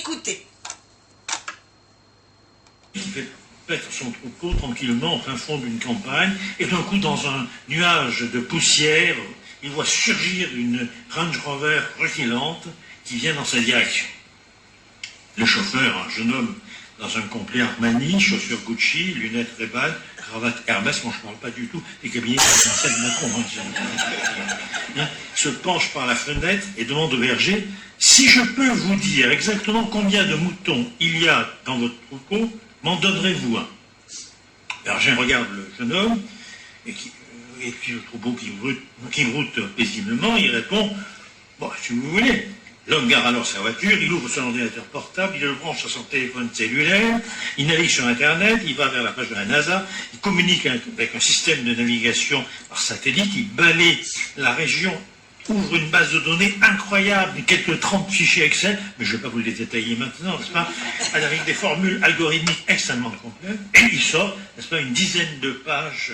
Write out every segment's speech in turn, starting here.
Écoutez. Il fait paître son troupeau tranquillement au fin fond d'une campagne, et d'un coup, dans un nuage de poussière, il voit surgir une Range Rover rutilante qui vient dans sa direction. Le chauffeur, un jeune homme dans un complet Armani, chaussures Gucci, lunettes Ray-Ban, cravate Hermès, moi je ne parle pas du tout des cabinets de Macron, se penche par la fenêtre et demande au berger: si je peux vous dire exactement combien de moutons il y a dans votre troupeau, m'en donnerez-vous un? Le berger regarde le jeune homme, et puis le troupeau qui broute paisiblement, il répond: bon, si vous voulez. L'homme gare alors sa voiture, il ouvre son ordinateur portable, il le branche sur son téléphone cellulaire, il navigue sur Internet, il va vers la page de la NASA, il communique avec un système de navigation par satellite, il balaye la région, ouvre une base de données incroyable, quelques 30 fichiers Excel, mais je ne vais pas vous les détailler maintenant, n'est-ce pas, avec des formules algorithmiques extrêmement complètes, et il sort, n'est-ce pas, une dizaine de pages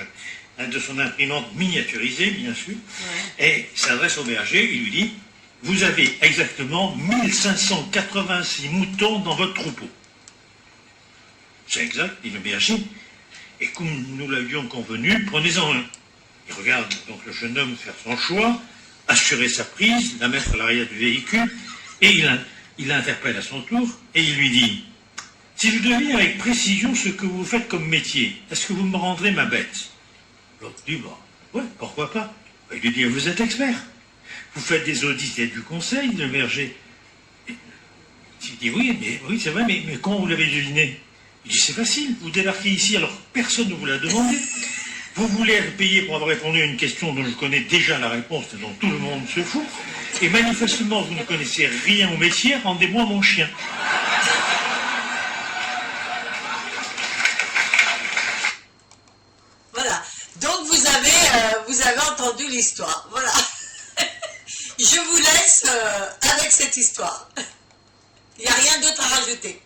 de son imprimante miniaturisée, bien sûr, et s'adresse au berger, il lui dit: vous avez exactement 1586 moutons dans votre troupeau. C'est exact, dit le berger. Et comme nous l'avions convenu, prenez-en un. Il regarde donc le jeune homme faire son choix, assurer sa prise, la mettre à l'arrière du véhicule, et il l'interpelle à son tour, et il lui dit: si je devine avec précision ce que vous faites comme métier, est-ce que vous me rendrez ma bête? L'autre dit: bah, ouais, pourquoi pas. Il lui dit: vous êtes expert. Vous faites des audits et du conseil, le berger. Il dit: oui, c'est vrai, mais comment vous l'avez deviné? Il dit: c'est facile, vous débarquez ici alors personne ne vous l'a demandé. Vous voulez être payé pour avoir répondu à une question dont je connais déjà la réponse et dont tout le monde se fout. Et manifestement, vous ne connaissez rien au métier, rendez-moi mon chien. Voilà. Donc vous avez entendu l'histoire. Voilà. Je vous laisse avec cette histoire. Il n'y a rien d'autre à rajouter.